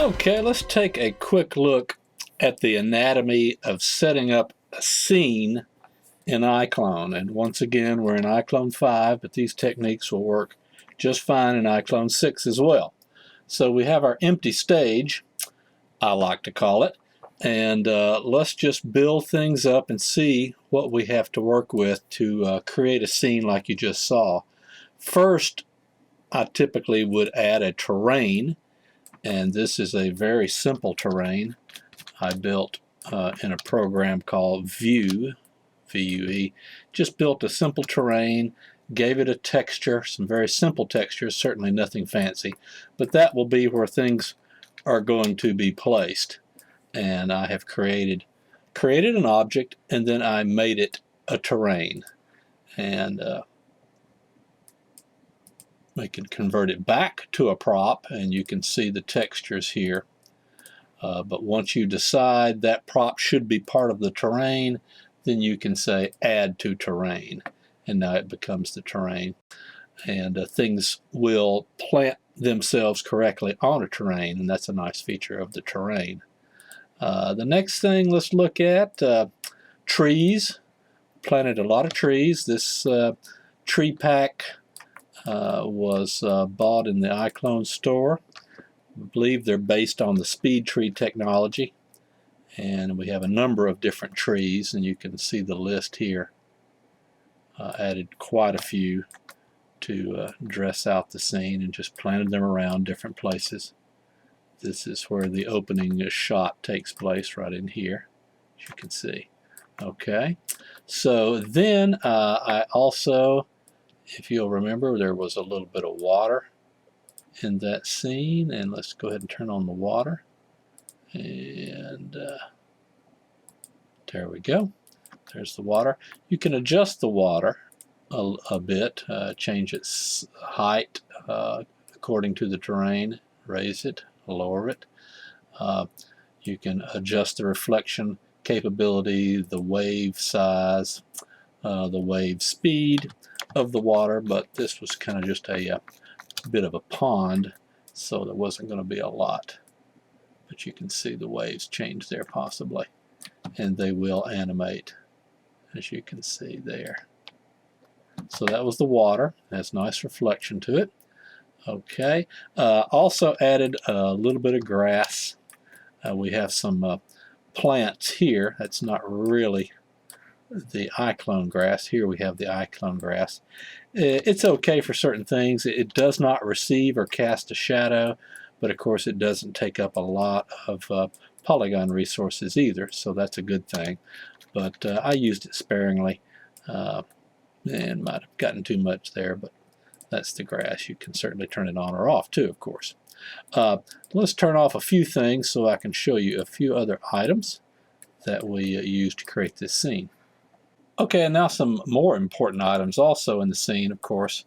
Okay, let's take a quick look at the anatomy of setting up a scene in iCLONE. And once again, we're in iCLONE 5, but these techniques will work just fine in iCLONE 6 as well. So we have our empty stage, I like to call it, and let's just build things up and see what we have to work with to create a scene like you just saw. First, I typically would add a terrain, and this is a very simple terrain I built in a program called Vue, V-U-E. Just built a simple terrain, gave it a texture, some very simple textures, certainly nothing fancy, but that will be where things are going to be placed. And I have created an object, and then I made it a terrain. And we can convert it back to a prop, and you can see the textures here. But once you decide that prop should be part of the terrain, then you can say add to terrain, and now it becomes the terrain. And things will plant themselves correctly on a terrain, and that's a nice feature of the terrain. The next thing let's look at, trees. Planted a lot of trees. This tree pack was bought in the iCLONE store. I believe they're based on the speed tree technology, and we have a number of different trees, and you can see the list here. Added quite a few to dress out the scene and just planted them around different places. This is where the opening shot takes place, right in here, as you can see. Okay, so then I also, if you'll remember, there was a little bit of water in that scene, and let's go ahead and turn on the water, and there we go. There's the water. You can adjust the water a bit, change its height according to the terrain, raise it, lower it. You can adjust the reflection capability, the wave size, the wave speed of the water, but this was kind of just a bit of a pond, so there wasn't going to be a lot. But you can see the waves change there possibly, and they will animate, as you can see there. So that was the water. Has nice reflection to it. Okay. Also added a little bit of grass. We have some plants here. That's not really the iCLONE grass. Here we have the iCLONE grass. It's okay for certain things. It does not receive or cast a shadow, but of course it doesn't take up a lot of polygon resources either, so that's a good thing. But I used it sparingly and might have gotten too much there, but that's the grass. You can certainly turn it on or off too, of course. Let's turn off a few things so I can show you a few other items that we used to create this scene. Okay, and now some more important items also in the scene, of course.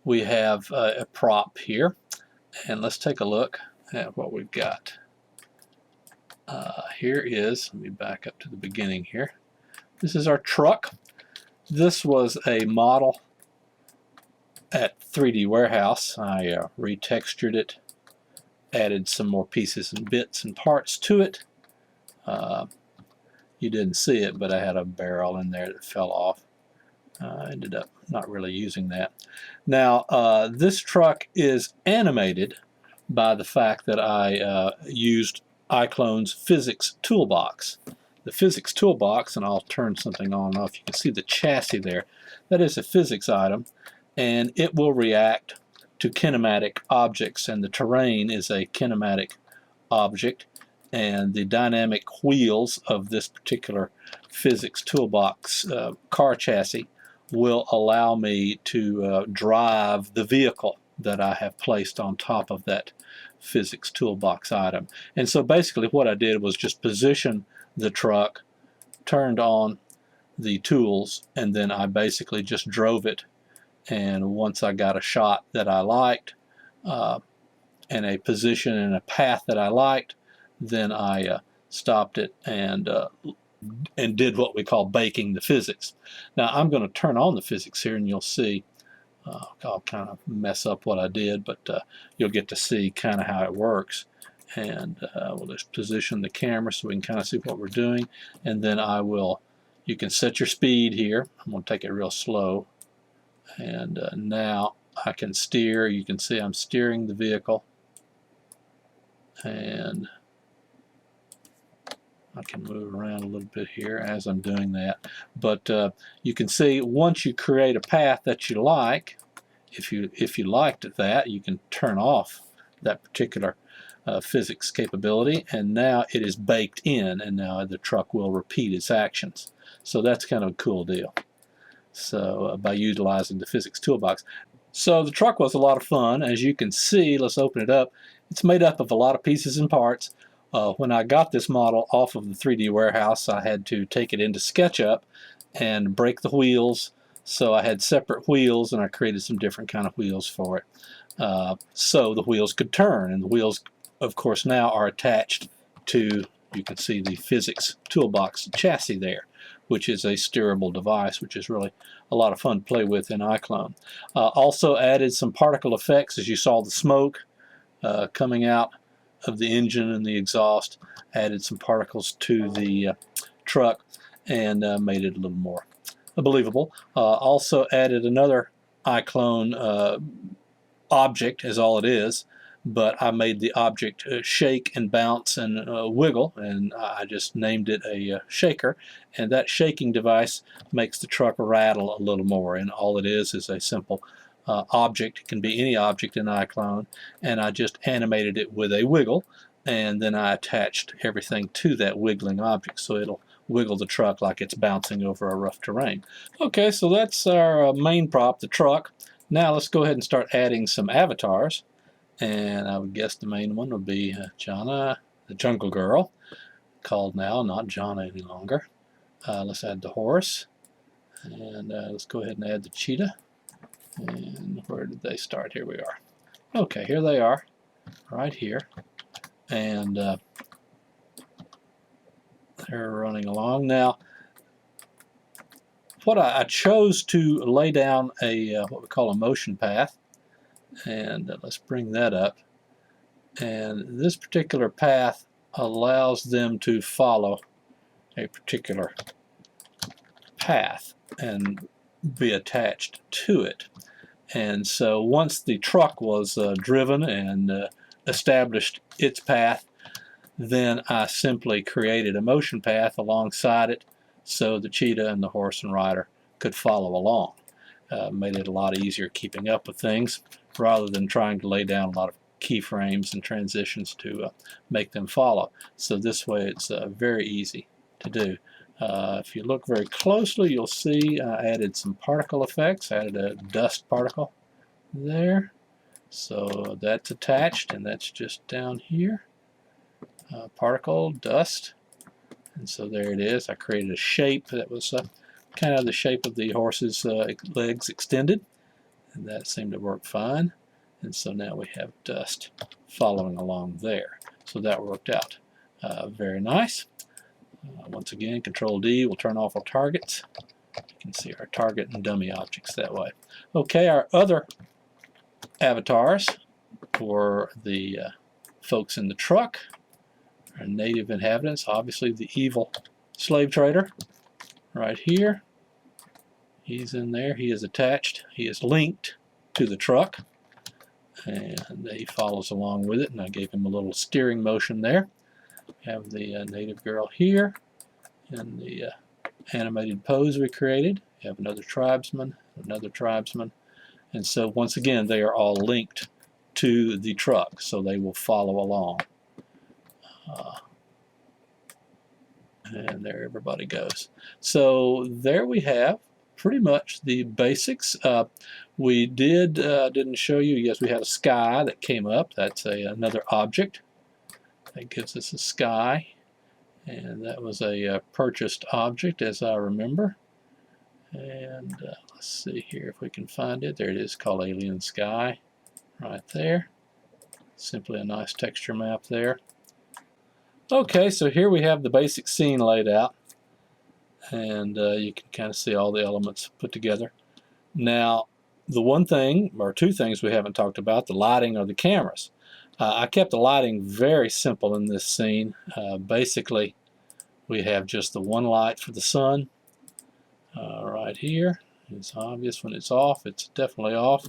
We have a prop here, and let's take a look at what we've got. Here is, let me back up to the beginning here. This is our truck. This was a model at 3D Warehouse. I retextured it, added some more pieces and bits and parts to it. You didn't see it, but I had a barrel in there that fell off. Ended up not really using that. Now, this truck is animated by the fact that I used iCLONE's physics toolbox. The physics toolbox, and I'll turn something on and off. You can see the chassis there. That is a physics item, and it will react to kinematic objects, and the terrain is a kinematic object, and the dynamic wheels of this particular physics toolbox car chassis will allow me to drive the vehicle that I have placed on top of that physics toolbox item. And so basically what I did was just position the truck, turned on the tools, and then I basically just drove it. And once I got a shot that I liked, and a position and a path that I liked, then I stopped it and did what we call baking the physics. Now I'm going to turn on the physics here, and you'll see I'll kind of mess up what I did, but you'll get to see kind of how it works. And we'll just position the camera so we can kind of see what we're doing. And then you can set your speed here. I'm going to take it real slow. And now I can steer. You can see I'm steering the vehicle. And I can move around a little bit here as I'm doing that. But you can see once you create a path that you like, if you liked that, you can turn off that particular physics capability, and now it is baked in, and now the truck will repeat its actions. So that's kind of a cool deal. So by utilizing the physics toolbox. So the truck was a lot of fun. As you can see, let's open it up. It's made up of a lot of pieces and parts. When I got this model off of the 3D warehouse, I had to take it into SketchUp and break the wheels. So I had separate wheels, and I created some different kind of wheels for it. So the wheels could turn, and the wheels, of course, now are attached to, you can see the physics toolbox chassis there, which is a steerable device, which is really a lot of fun to play with in iCLONE. Also added some particle effects, as you saw the smoke coming out of the engine and the exhaust, added some particles to the truck, and made it a little more believable. Also added another iCLONE object, is all it is, but I made the object shake and bounce and wiggle, and I just named it a shaker, and that shaking device makes the truck rattle a little more, and all it is a simple object. It can be any object in iCLONE, and I just animated it with a wiggle, and then I attached everything to that wiggling object, so it'll wiggle the truck like it's bouncing over a rough terrain. Okay, so that's our main prop, the truck. Now let's go ahead and start adding some avatars, and I would guess the main one would be Jana, the Jungle Girl, called now not Jana any longer. Let's add the horse, and let's go ahead and add the cheetah. And where did they start? Here we are. Okay, here they are, right here, and they're running along. Now, what I chose to lay down a what we call a motion path, and let's bring that up. And this particular path allows them to follow a particular path and be attached to it. And so once the truck was driven and established its path, then I simply created a motion path alongside it so the cheetah and the horse and rider could follow along. Made it a lot easier keeping up with things rather than trying to lay down a lot of keyframes and transitions to make them follow. So this way it's very easy to do. If you look very closely, you'll see I added some particle effects. I added a dust particle there. So that's attached, and that's just down here. Particle, dust. And so there it is. I created a shape that was kind of the shape of the horse's legs extended, and that seemed to work fine. And so now we have dust following along there. So that worked out very nice. Once again, Control D will turn off our targets. You can see our target and dummy objects that way. Okay, our other avatars for the folks in the truck, our native inhabitants, obviously the evil slave trader right here. He's in there. He is attached. He is linked to the truck, and he follows along with it, and I gave him a little steering motion there. We have the native girl here in the animated pose we created. We have another tribesman, and so once again they are all linked to the truck, so they will follow along. And there everybody goes. So there we have pretty much the basics. We didn't show you, yes, we had a sky that came up. That's another object that gives us a sky, and that was a purchased object, as I remember. And let's see here if we can find it. There it is, called Alien Sky, right there. Simply a nice texture map there. Okay, so here we have the basic scene laid out, and you can kind of see all the elements put together. Now, the one thing, or two things we haven't talked about, the lighting or the cameras. I kept the lighting very simple in this scene. Basically, we have just the one light for the sun right here. It's obvious when it's off. It's definitely off.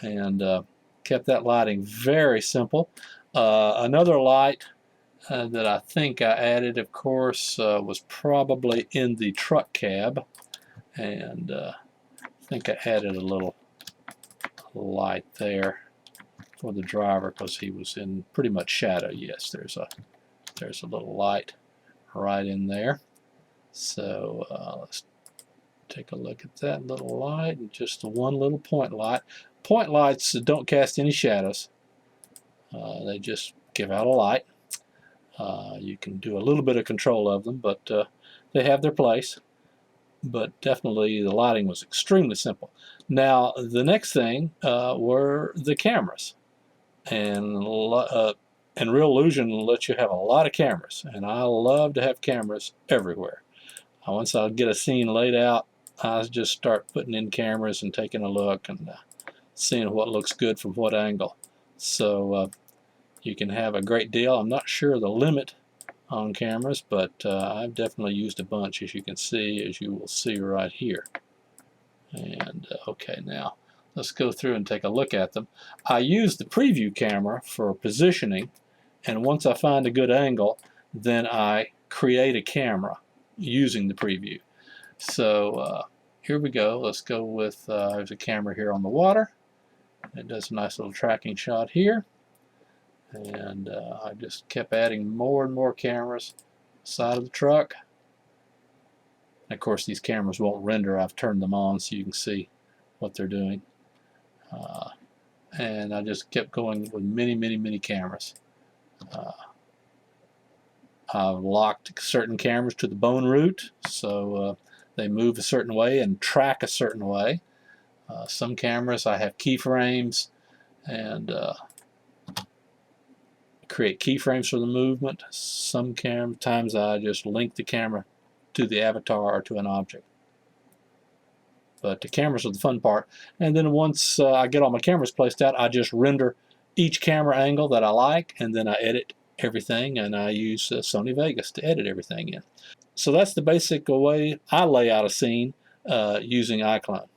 And kept that lighting very simple. Another light that I think I added, of course, was probably in the truck cab. And I think I added a little light there for the driver because he was in pretty much shadow. Yes, there's a little light right in there. So let's take a look at that little light, and just the one little point light. Point lights don't cast any shadows. They just give out a light. You can do a little bit of control of them, but they have their place. But definitely the lighting was extremely simple. Now the next thing were the cameras, and Real Illusion lets you have a lot of cameras, and I love to have cameras everywhere. Once I get a scene laid out, I just start putting in cameras and taking a look and seeing what looks good from what angle. So you can have a great deal. I'm not sure the limit on cameras, but I've definitely used a bunch, as you will see right here. And okay, now let's go through and take a look at them. I use the preview camera for positioning, and once I find a good angle, then I create a camera using the preview. So here we go. Let's go with there's a camera here on the water. It does a nice little tracking shot here. And I just kept adding more and more cameras side of the truck. And of course, these cameras won't render. I've turned them on so you can see what they're doing. And I just kept going with many cameras. I've locked certain cameras to the bone root, so they move a certain way and track a certain way. Some cameras I have keyframes and create keyframes for the movement. Sometimes I just link the camera to the avatar or to an object. But the cameras are the fun part. And then once I get all my cameras placed out, I just render each camera angle that I like, and then I edit everything, and I use Sony Vegas to edit everything in. So that's the basic way I lay out a scene using iCLONE.